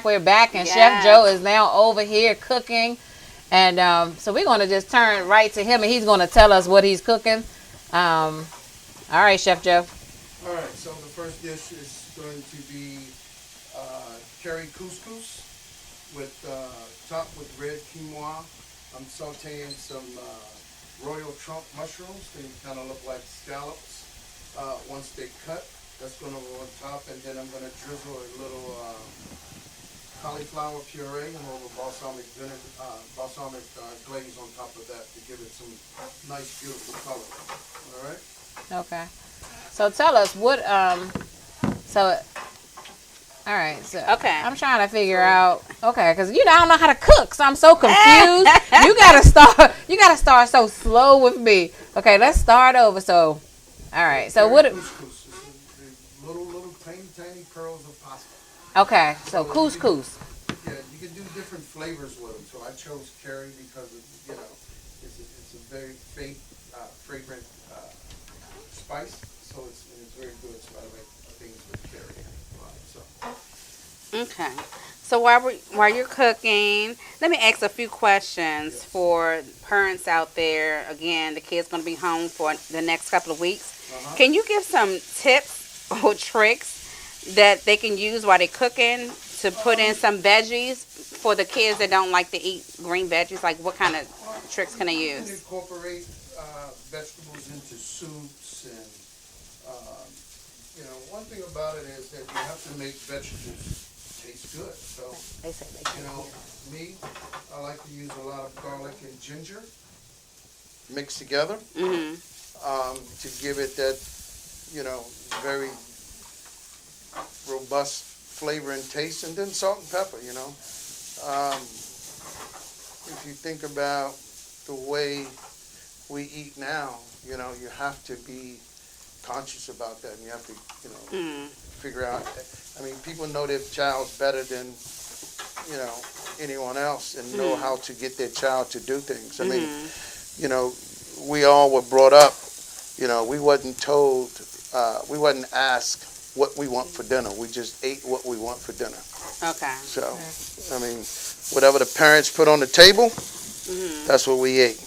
We're back, and Yes. Chef Joe is now over here cooking, and so we're going to just turn right to him, and he's going to tell us what he's cooking. All right, Chef Joe. All right, so the first dish is going to be curry couscous with topped with red quinoa. I'm sauteing some royal trunk mushrooms. They kind of look like scallops. Once they cut, that's going to go on top, and then I'm going to drizzle a little cauliflower puree and a little balsamic glaze on top of that to give it some nice, beautiful color. All right. Okay. So tell us what all right, so Okay. I'm trying to figure out, okay, because I don't know how to cook, so I'm so confused. you gotta start so slow with me. Okay, let's start over. So, all right, so what? Couscous is little tiny pearls of pasta. Okay, so couscous. Yeah, you can do different flavors with them. So I chose curry because it's a very fragrant spice. So it's very good. So I like things with curry. Okay. So while you're cooking, let me ask a few questions for parents out there. Again, the kids going to be home for the next couple of weeks. Can you give some tips or tricks that they can use while they're cooking to put in some veggies for the kids that don't like to eat green veggies? Like what kind of tricks can they You can use? incorporate vegetables into soups, and one thing about it is that you have to make vegetables taste good. So, They say they me, I like to use a lot of garlic and ginger mixed together Mm-hmm. to give it that, very robust flavor and taste, and then salt and pepper. If you think about the way we eat now, you have to be conscious about that, and you have to, figure out. I mean, people know their child's better than, anyone else, and know how to get their child to do things. I mean, we all were brought up, we wasn't told, we wasn't asked what we want for dinner. We just ate what we want for dinner. Okay. So, I mean, whatever the parents put on the table, that's what we ate.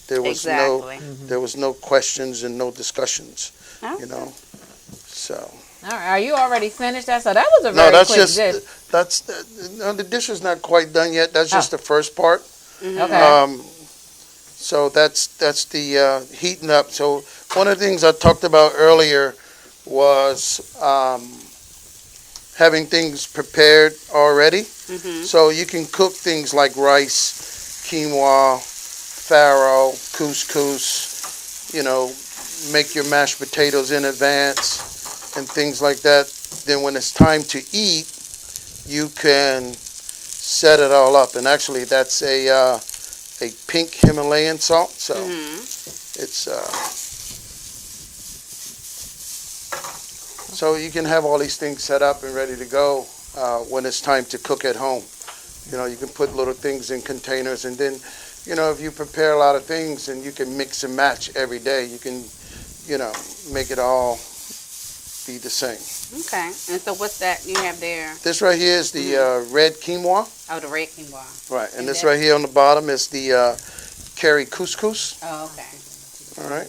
There was there was no questions and no discussions, Okay. So. All right, are you already finished that? So that was a very quick dish. The dish is not quite done yet. That's just the first part. Okay. So that's the heating up. So one of the things I talked about earlier was having things prepared already. So you can cook things like rice, quinoa, farro, couscous, make your mashed potatoes in advance and things like that. Then when it's time to eat, you can set it all up. And actually that's a pink Himalayan salt. So it's so you can have all these things set up and ready to go when it's time to cook at home. You can put little things in containers, and then if you prepare a lot of things and you can mix and match every day, you can make it all be the same. Okay. And so what's that you have there? This right here is the red quinoa. Oh, the red quinoa. Right, and this right here on the bottom is the curry couscous. Oh, okay. All right.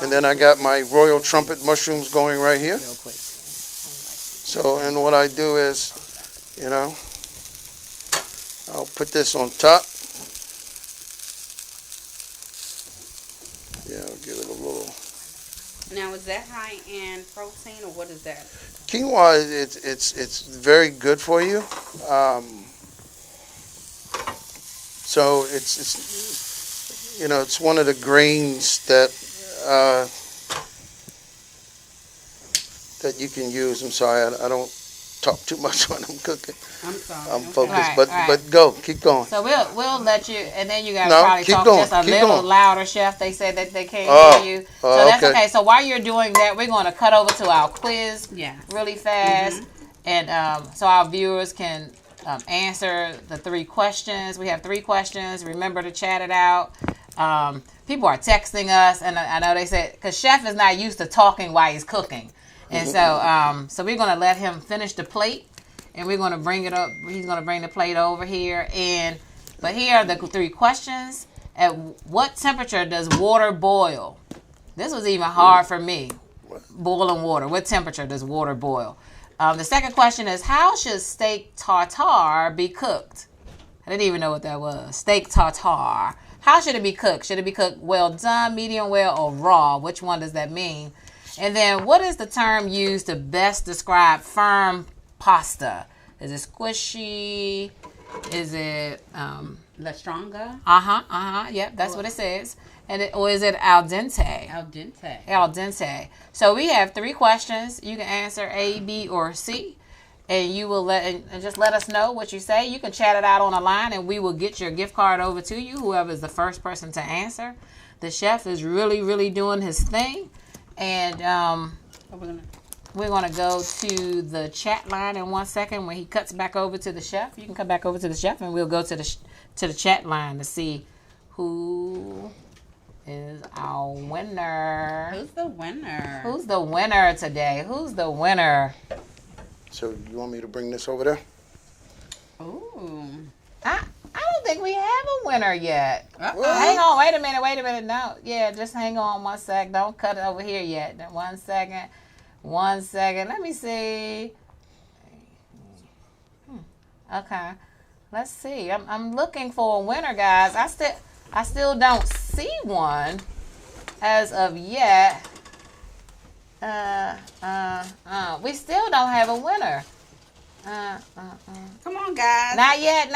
And then I got my royal trumpet mushrooms going right here. So, and what I do is, I'll put this on top. Yeah, I'll give it a little. Now, is that high in protein, or what is that? Quinoa, it's very good for you. So it's you know, it's one of the grains that that you can use. I'm sorry, I don't talk too much when I'm cooking. I'm sorry. I'm Okay. focused, All right. but go, keep going. So we'll let you, and then you gotta No, probably keep talk going, just a keep little going. louder, Chef. They said that they can't hear you, so oh, that's okay. okay. So while you're doing that, we're going to cut over to our quiz Yeah. really fast, and so our viewers can answer the 3 questions. We have 3 questions. Remember to chat it out. People are texting us, and I know they said because Chef is not used to talking while he's cooking, and so we're going to let him finish the plate. And we're going to bring it up. He's going to bring the plate over here. But here are the 3 questions. At what temperature does water boil? This was even hard for me. Boiling water. What temperature does water boil? The second question is, how should steak tartare be cooked? I didn't even know what that was. Steak tartare. How should it be cooked? Should it be cooked well done, medium well, or raw? Which one does that mean? And then what is the term used to best describe firm pasta? Is it squishy? Is it La Stronga? Yep, that's what it says. Or is it al dente? Al dente. Al dente. So we have 3 questions. You can answer A, B, or C, and you will just let us know what you say. You can chat it out on the line, and we will get your gift card over to you. Whoever is the first person to answer. The chef is really, really doing his thing, and we're going to go to the chat line in 1 second when he cuts back over to the chef. You can come back over to the chef, and we'll go to the chat line to see who is our winner. Who's the winner? Who's the winner today? Who's the winner? So you want me to bring this over there? Ooh. I don't think we have a winner yet. Uh-oh. Hang on. Wait a minute. No. Yeah, just hang on 1 sec. Don't cut it over here yet. 1 second. 1 second. Let me see. Okay. Let's see. I'm looking for a winner, guys. I still don't see one as of yet. We still don't have a winner. Come on, guys. Not yet.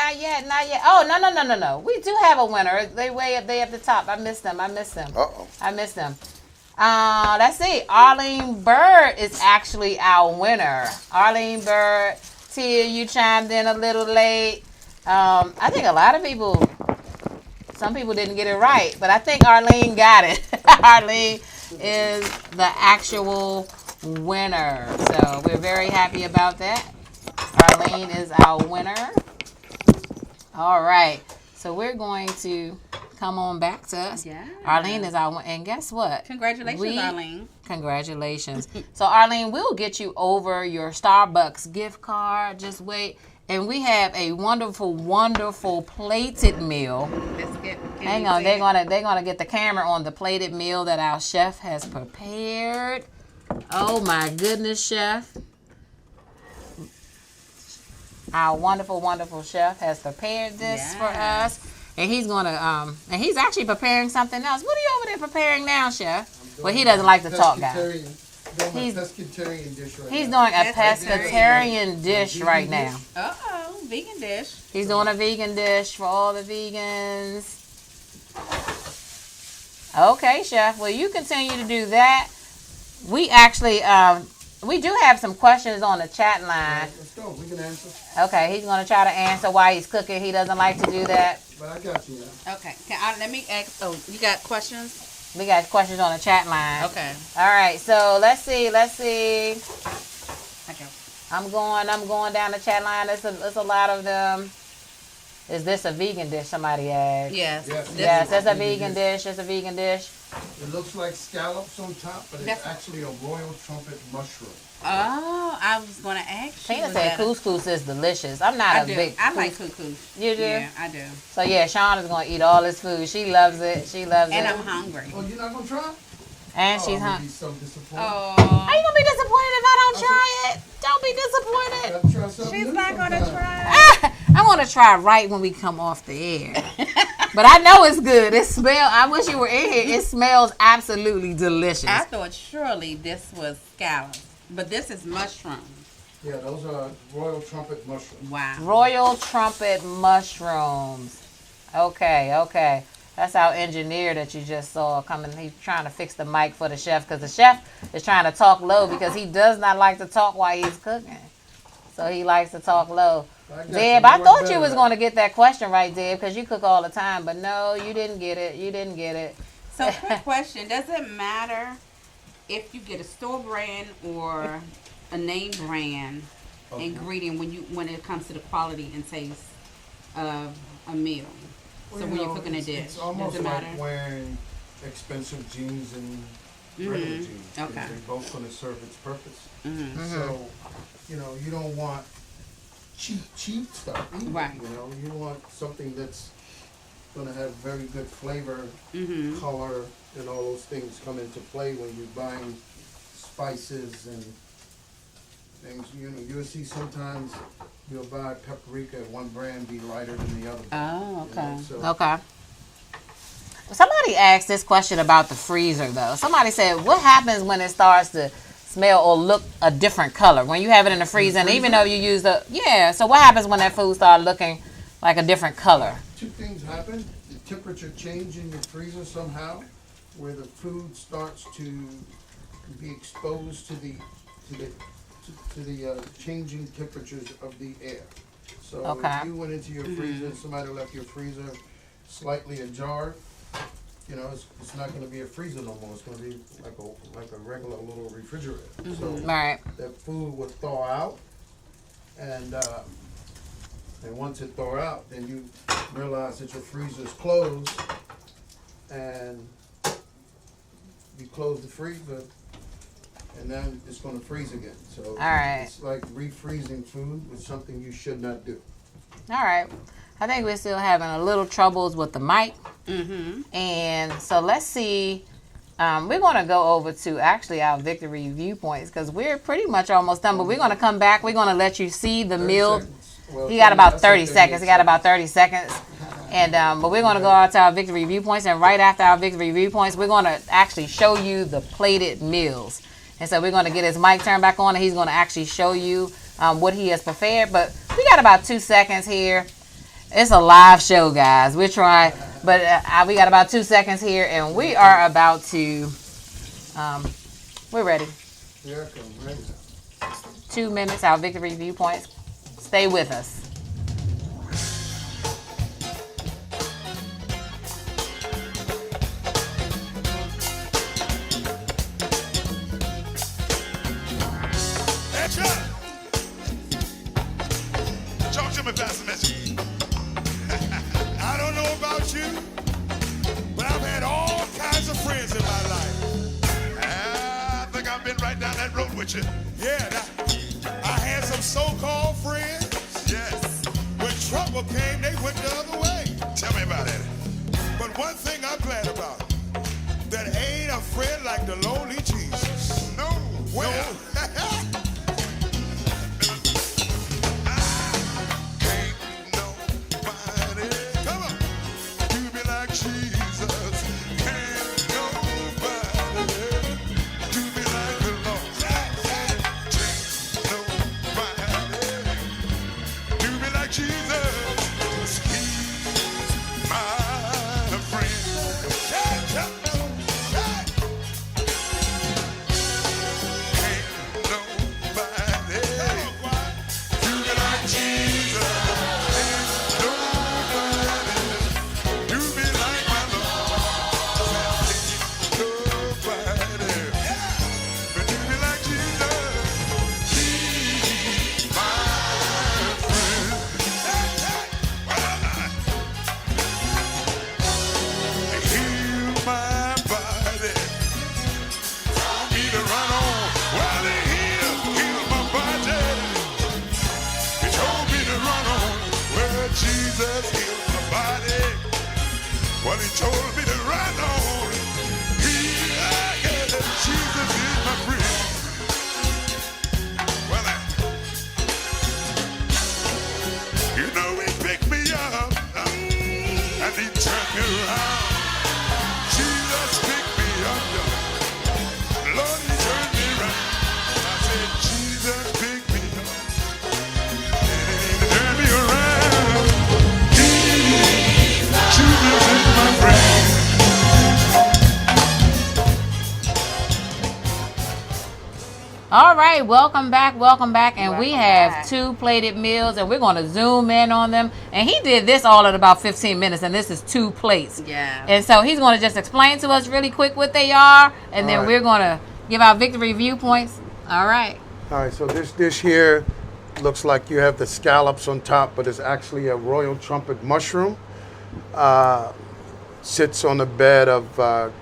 Oh, no. We do have a winner. They way up there at the top. I missed them. Uh-oh. I missed them. Let's see. Arlene Bird is actually our winner. Arlene Bird. Tia, you chimed in a little late. I think a lot of people, some people didn't get it right, but I think Arlene got it. Arlene is the actual winner. So we're very happy about that. Arlene is our winner. All right. So we're going to come on back to us. Yeah. Arlene is our winner. And guess what? Congratulations, Arlene. Congratulations. So Arlene, we'll get you over your Starbucks gift card. Just wait. And we have a wonderful, wonderful plated meal. Hang on, they're gonna get the camera on the plated meal that our chef has prepared. Oh my goodness, chef! Our wonderful, wonderful chef has prepared this for us, and he's gonna and he's actually preparing something else. What are you over there preparing now, chef? Well, he doesn't like to talk, guys. He's pescatarian dish right He's now. doing a pescatarian dish right now. Uh-oh, vegan dish. He's doing a vegan dish for all the vegans. Okay, chef. Well, you continue to do that. We actually, we do have some questions on the chat line. Let's go. We can answer. Okay, he's going to try to answer while he's cooking. He doesn't like to do that. But I got you now. Okay. Let me ask. Oh, you got questions? We got questions on the chat line. Okay. All right, so let's see. Okay. I'm going down the chat line. There's a lot of them. Is this a vegan dish? Somebody asked. Yes. Yes, it's a vegan dish. It's a vegan dish. It looks like scallops on top, but it's actually a royal trumpet mushroom. Oh, I was going to ask you. Tina said couscous is delicious. I'm not big. I like couscous. You do? Yeah, I do. So yeah, Sean is going to eat all his food. She loves it. And I'm hungry. Oh, you're not going to try? And she's I'm hungry. be so disappointed. Oh. Are you going to be disappointed if I don't try it? Don't be disappointed. Gotta try something She's new not going to sometime. try. I'm going to try right when we come off the air. But I know it's good. I wish you were in here. It smells absolutely delicious. I thought surely this was scallops, but this is mushroom. Yeah, those are royal trumpet mushrooms. Wow. Royal trumpet mushrooms. Okay. That's our engineer that you just saw coming. He's trying to fix the mic for the chef because the chef is trying to talk low because he does not like to talk while he's cooking. So he likes to talk low. Deb, I thought you was going to get that question right, Deb, because you cook all the time. But no, you didn't get it. So, quick question. Does it matter if you get a store brand or a name brand ingredient when it comes to the quality and taste of a meal? Well, So when you're cooking a dish, it's almost does it matter? like wearing expensive jeans and regular jeans. Okay. They're both going to serve its purpose. So, you don't want cheap stuff either. Right. You want something that's going to have very good flavor, color, and all those things come into play when you're buying spices and things. You'll see sometimes you'll buy paprika, one brand be lighter than the other. Oh, okay. Okay. Somebody asked this question about the freezer, though. Somebody said, what happens when it starts to smell or look a different color? When you have it in the freezer, and even though you use so what happens when that food starts looking like a different color? Two things happen. The temperature change in your freezer somehow, where the food starts to be exposed to the changing temperatures of the air. So if you went into your freezer, somebody left your freezer slightly ajar, it's not going to be a freezer no more. It's going to be like a regular little refrigerator. So that food will thaw out, and once it thaw out, then you realize that your freezer is closed, and you close the freezer, and then it's going to freeze again. So it's like refreezing food with something you should not do. All right. I think we're still having a little troubles with the mic. And so let's see. We're going to go over to actually our victory viewpoints because we're pretty much almost done. But we're going to come back. We're going to let you see the meal. Well, he got about 30 seconds. And but we're going to go out to our victory viewpoints. And right after our victory viewpoints, we're going to actually show you the plated meals. And so we're going to get his mic turned back on, and he's going to actually show you what he has prepared. But we got about 2 seconds here. It's a live show, guys. We're trying, but we got about 2 seconds here, and we are about to, we're ready. Yeah, I'm ready. 2 minutes, our victory viewpoints. Stay with us. Talk to me, Pastor Mitchell. I don't know about you, but I've had all kinds of friends in my life. I think I've been right down that road with you. Yeah, I had some so-called friends. Yes. When trouble came, they went the other way. Tell me about it. But one thing I'm glad about, that ain't a friend like the lonely Jesus. No. Well, no. Jesus, he right, welcome back. And we have 2 plated meals, and we're going to zoom in on them. And he did this all in about 15 minutes, and this is 2 plates. Yeah. And so he's going to just explain to us really quick what they are, and then we're going to give our victory viewpoints. All right. All right, so this dish here looks like you have the scallops on top, but it's actually a royal trumpet mushroom. Sits on a bed of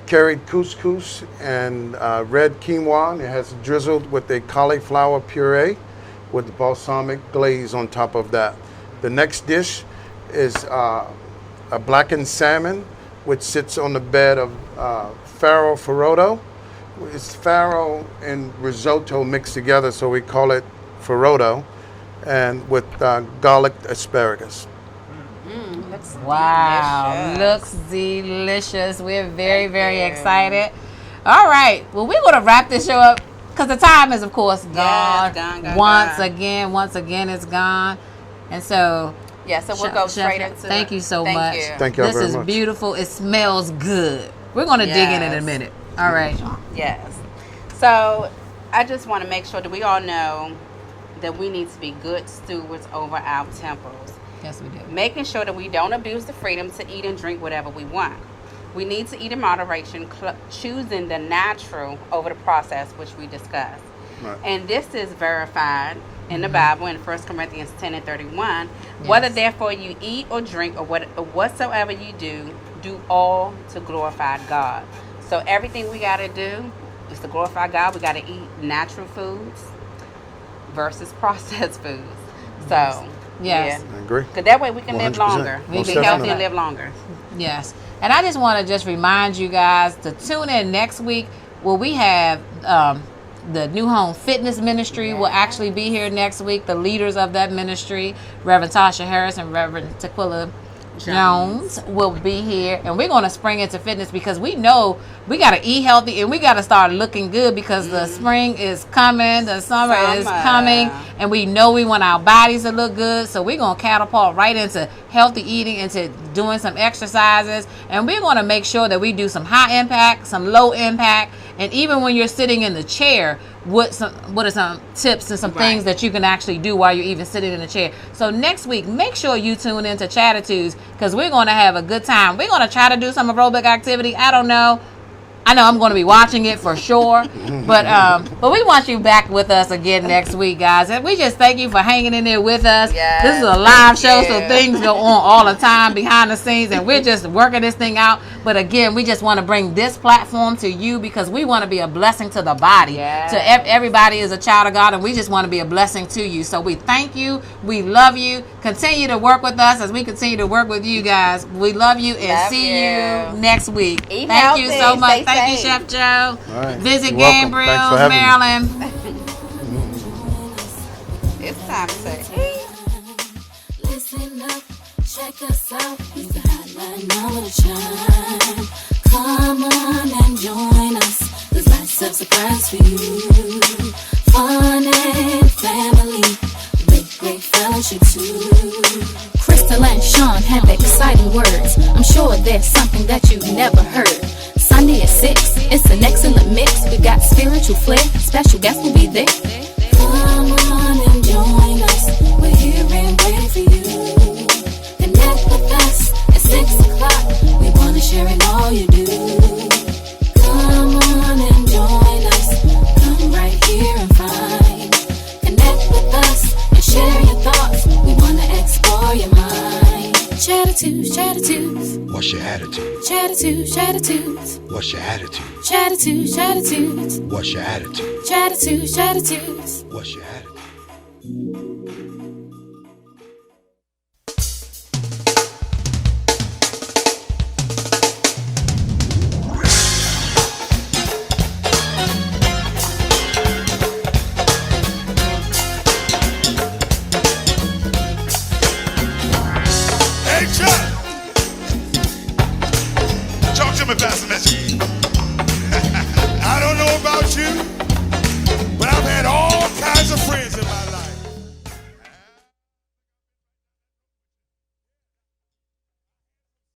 curried couscous and red quinoa. It has drizzled with a cauliflower puree with balsamic glaze on top of that. The next dish is a blackened salmon, which sits on the bed of farro farrodo. It's farro and risotto mixed together, so we call it farrodo, and with garlic asparagus. Wow, looks delicious. We're very, very excited. All right, well, we're going to wrap this show up because the time is, of course, gone. Once again, it's gone. And so, so we'll go straight into it. Thank you so much. Thank you very much. This is beautiful. It smells good. We're going to dig in a minute. All right. Yes. So, I just want to make sure that we all know that we need to be good stewards over our temples. Yes, we do. Making sure that we don't abuse the freedom to eat and drink whatever we want. We need to eat in moderation, choosing the natural over the processed, which we discussed. Right. And this is verified in the Bible in 1 Corinthians 10 and 31. Whether therefore you eat or drink or whatsoever you do all to glorify God. So everything we got to do is to glorify God. We got to eat natural foods versus processed foods. So... Yes. I agree. Because that way we can live 100%. longer. We can be healthy and live longer. Yes. And I just want to just remind you guys to tune in next week where we have the New Home Fitness Ministry will actually be here next week. The leaders of that ministry, Reverend Tasha Harris and Reverend Tequila Jones will be here, and we're going to spring into fitness because we know we got to eat healthy and we got to start looking good because the spring is coming, the summer is coming, and we know we want our bodies to look good. So we're going to catapult right into healthy eating, into doing some exercises, and we're going to make sure that we do some high impact, some low impact, and even when you're sitting in the chair, what are some tips and some things that you can actually do while you're even sitting in the chair. So next week, make sure you tune into Chattitudes because we're going to have a good time. We're going to try to do some aerobic activity. I don't know. I know I'm going to be watching it for sure, but we want you back with us again next week, guys. And we just thank you for hanging in there with us. Yes, this is a live show, so things go on all the time behind the scenes, and we're just working this thing out. But again, we just want to bring this platform to you because we want to be a blessing to the body. Yes. To everybody is a child of God, and we just want to be a blessing to you. So we thank you. We love you. Continue to work with us as we continue to work with you guys. We love you and see you next week. Eat thank you healthy. so much. Stay Thank you, safe. Chef Joe. All right. Visit You're welcome. Gabriel, Thanks for having Maryland. It's time to say. Listen up, check us out. We got hotline on the chime. Come on and join us. There's lots of surprise for you. Fun and family, with great fellowship too. Crystal and Sean have exciting words. I'm sure there's something that you've never heard. Sunday at 6, it's an excellent mix. We got spiritual flair, special guests will be there. Come on and join us. We're here and waiting for you. Connect with us at 6 o'clock. We want to share in all you do. Come on and join us. Come right here and find. Connect with us and share your thoughts. We want to explore your mind. Chattitudes, Chattitudes. What's your attitude? Chattitudes, Chattitudes. What's your attitude? Chattitudes, Chattitudes. What's your attitude? Chattitudes, Chattitudes. What's your attitude? Hey, Chuck! Talk to me, Pastor Mitchell.